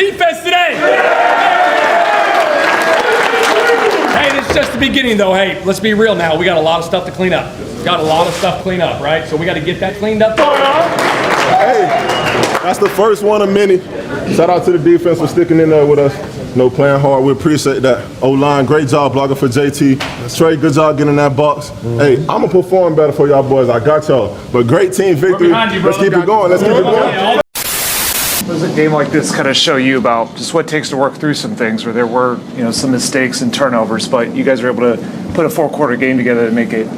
defense today. Hey, this is just the beginning, though. Hey, let's be real now. We got a lot of stuff to clean up. Got a lot of stuff to clean up, right? So we got to get that cleaned up. Hey, that's the first one of many. Shout out to the defense for sticking in there with us. Playing hard. We appreciate that. O-line, great job blocking for JT. Trey, good job getting that box. Hey, I'm going to perform better for y'all boys. I got y'all. But great team victory. Let's keep it going. Let's keep it going. Does a game like this kind of show you about just what it takes to work through some things where there were, some mistakes and turnovers, but you guys were able to put a 4-quarter game together to make it,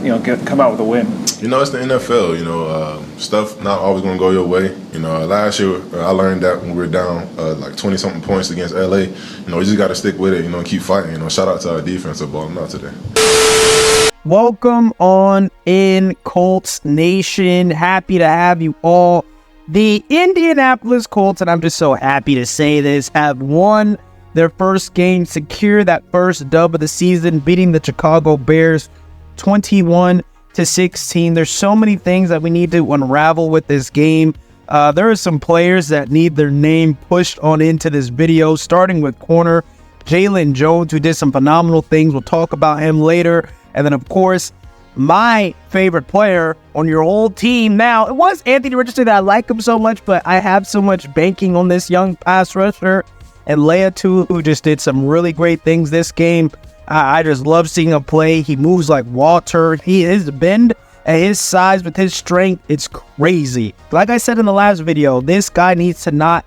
come out with a win? It's the NFL. Stuff not always going to go your way. Last year I learned that when we were down like 20-something points against LA. We just got to stick with it. And keep fighting. Shout out to our defensive balling out today. Welcome on in, Colts Nation. Happy to have you all. The Indianapolis Colts, and I'm just so happy to say this, have won their first game, secure that first dub of the season, beating the Chicago Bears 21-16. There's so many things that we need to unravel with this game. There are some players that need their name pushed on into this video, starting with corner Jalen Jones, who did some phenomenal things. We'll talk about him later. And then, of course, my favorite player on your whole team now. It was Anthony Richardson that I like him so much, but I have so much banking on this young pass rusher. And Leia, too, who just did some really great things this game. I just love seeing him play. He moves like water. His bend at his size with his strength, it's crazy. Like I said in the last video, this guy needs to not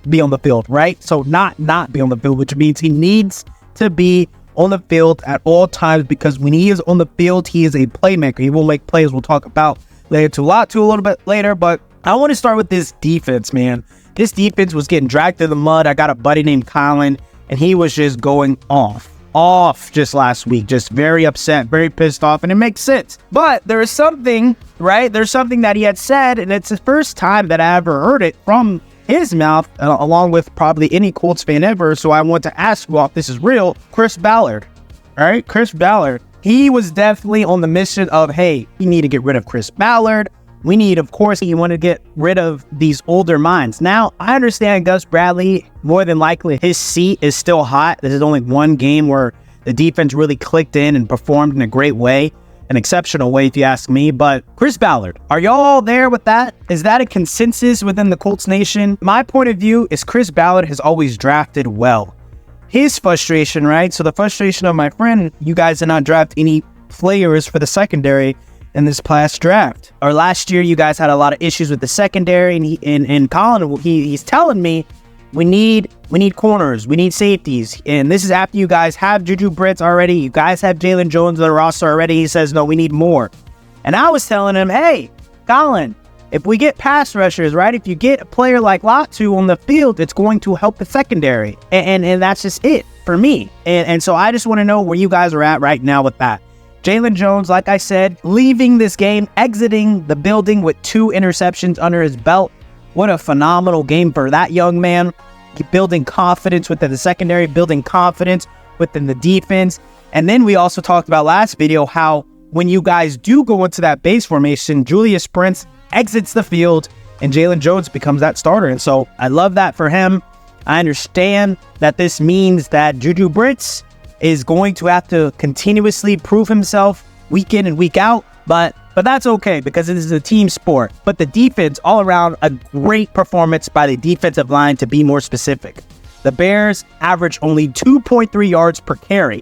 be on the field, right? So not be on the field, which means he needs to be on the field at all times, because when he is on the field, he is a playmaker. He will make plays. We'll talk about later a little bit later, but I want to start with this defense, man. This defense was getting dragged through the mud. I got a buddy named Colin, and he was just going off just last week, just very upset, very pissed off, and it makes sense. But there is something, right? There's something that he had said, and it's the first time that I ever heard it from his mouth, along with probably any Colts fan ever. So I want to ask you all if this is real. Chris Ballard, all right? Chris Ballard, he was definitely on the mission of, hey, we need to get rid of Chris Ballard. We need, of course, you want to get rid of these older minds. Now, I understand Gus Bradley, more than likely, his seat is still hot. This is only one game where the defense really clicked in and performed in a great way. An exceptional way, if you ask me. But Chris Ballard, are y'all all there with that? Is that a consensus within the Colts Nation? My point of view is Chris Ballard has always drafted well. His frustration, right? So the frustration of my friend, you guys did not draft any players for the secondary in this past draft. Or last year, you guys had a lot of issues with the secondary, and Colin, he's telling me we need corners, we need safeties, and this is after you guys have Juju Brits already, you guys have Jalen Jones on the roster already. He says, no, we need more. And I was telling him, hey, Colin, if we get pass rushers, right, if you get a player like Latu on the field, it's going to help the secondary, and that's just it for me. And so I just want to know where you guys are at right now with that. Jalen Jones, like I said, leaving this game, exiting the building with 2 interceptions under his belt. What a phenomenal game for that young man. Building confidence within the secondary, building confidence within the defense. And then we also talked about last video how when you guys do go into that base formation, Julius Prince exits the field and Jalen Jones becomes that starter. And so I love that for him. I understand that this means that Juju Brits is going to have to continuously prove himself week in and week out, but that's okay because this is a team sport. But the defense, all around, a great performance by the defensive line, to be more specific. The Bears averaged only 2.3 yards per carry,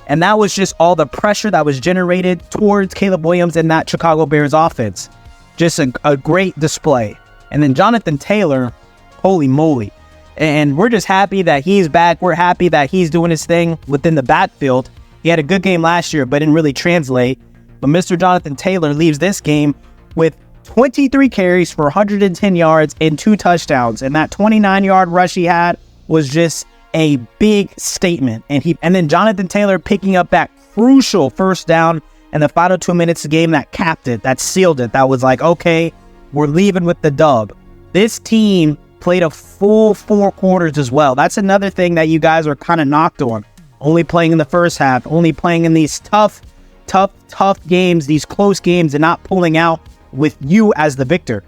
and that was just all the pressure that was generated towards Caleb Williams and that Chicago Bears offense. Just a great display. And then Jonathan Taylor, holy moly. And we're just happy that he's back. We're happy that he's doing his thing within the backfield. He had a good game last year, but didn't really translate. But Mr. Jonathan Taylor leaves this game with 23 carries for 110 yards and 2 touchdowns. And that 29-yard rush he had was just a big statement. And then Jonathan Taylor picking up that crucial first down in the final 2 minutes of the game that capped it, that sealed it. That was like, okay, we're leaving with the dub. This team played a full 4 quarters as well. That's another thing that you guys are kind of knocked on. Only playing in the first half, only playing in these tough games, these close games, and not pulling out with you as the victor.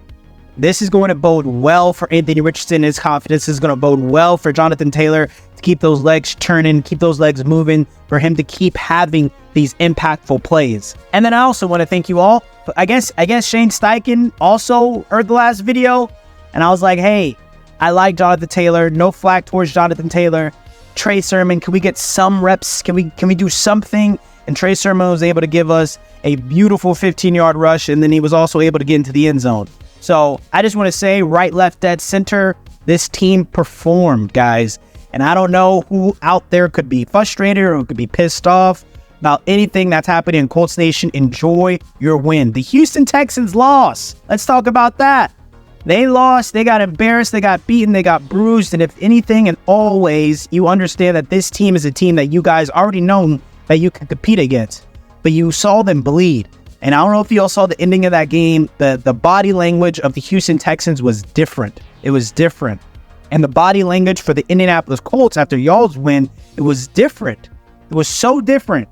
This is going to bode well for Anthony Richardson. His confidence is going to bode well for Jonathan Taylor to keep those legs turning, keep those legs moving, for him to keep having these impactful plays. And then I also want to thank you all. I guess Shane Steichen also heard the last video, and I was like, hey, I like Jonathan Taylor. No flack towards Jonathan Taylor. Trey Sermon, can we get some reps? Can we do something? And Trey Sermon was able to give us a beautiful 15-yard rush, and then he was also able to get into the end zone. So I just want to say, right, left, dead, center, this team performed, guys. And I don't know who out there could be frustrated or could be pissed off about anything that's happening in Colts Nation. Enjoy your win. The Houston Texans lost. Let's talk about that. They lost, they got embarrassed, they got beaten, they got bruised. And if anything and always, you understand that this team is a team that you guys already know that you can compete against. But you saw them bleed. And I don't know if you all saw the ending of that game. The body language of the Houston Texans was different. It was different. And the body language for the Indianapolis Colts after y'all's win, it was different. It was so different.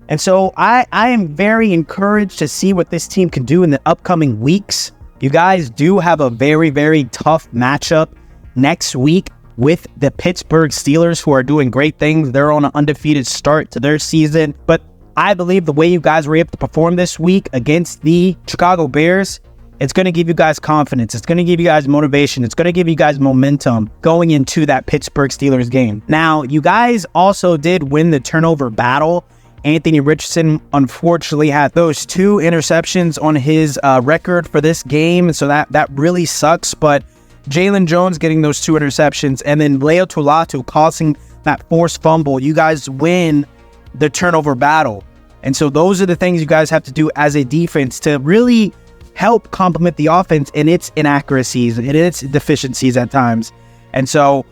And so I am very encouraged to see what this team can do in the upcoming weeks. You guys do have a very, very tough matchup next week with the Pittsburgh Steelers, who are doing great things. They're on an undefeated start to their season. But I believe the way you guys were able to perform this week against the Chicago Bears, it's going to give you guys confidence. It's going to give you guys motivation. It's going to give you guys momentum going into that Pittsburgh Steelers game. Now, you guys also did win the turnover battle. Anthony Richardson, unfortunately, had those 2 interceptions on his record for this game. So that really sucks. But Jalen Jones getting those 2 interceptions, and then Leo Tulatu causing that forced fumble, you guys win the turnover battle. And so those are the things you guys have to do as a defense to really help complement the offense in its inaccuracies and its deficiencies at times. And so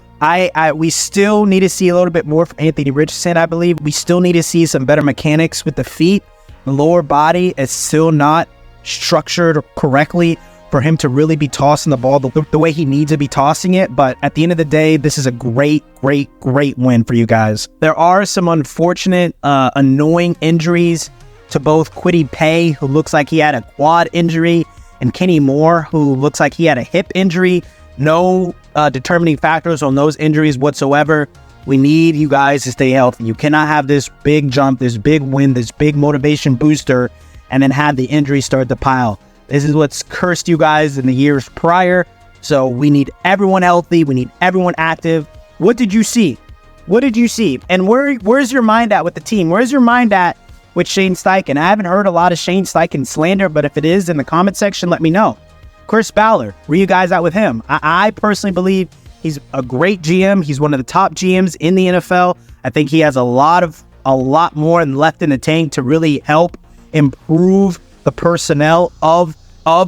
we still need to see a little bit more from Anthony Richardson, I believe. We still need to see some better mechanics with the feet. The lower body is still not structured correctly for him to really be tossing the ball the way he needs to be tossing it. But at the end of the day, this is a great, great, great win for you guys. There are some unfortunate, annoying injuries to both Kwity Paye, who looks like he had a quad injury, and Kenny Moore, who looks like he had a hip injury. No determining factors on those injuries whatsoever. We need you guys to stay healthy. You cannot have this big jump, this big win, this big motivation booster, and then have the injuries start to pile. This is what's cursed you guys in the years prior. So we need everyone healthy. We need everyone active. What did you see? What did you see? And where's your mind at with the team? Where's your mind at with Shane Steichen? I haven't heard a lot of Shane Steichen slander, but if it is in the comment section, let me know. Chris Ballard, where you guys at with him? I personally believe he's a great GM. He's one of the top GMs in the NFL. I think he has a lot more left in the tank to really help improve the personnel of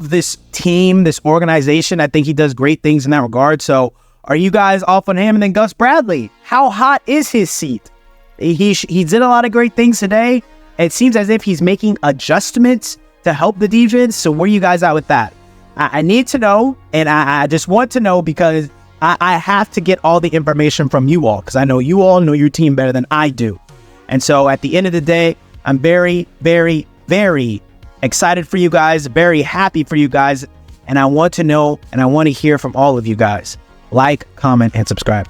this team, this organization. I think he does great things in that regard. So are you guys off on him? And then Gus Bradley, how hot is his seat? He did a lot of great things today. It seems as if he's making adjustments to help the defense. So where are you guys at with that? I need to know, and I just want to know because I have to get all the information from you all, because I know you all know your team better than I do. And so at the end of the day, I'm very, very, very excited for you guys, very happy for you guys, and I want to know and I want to hear from all of you guys. Like, comment, and subscribe.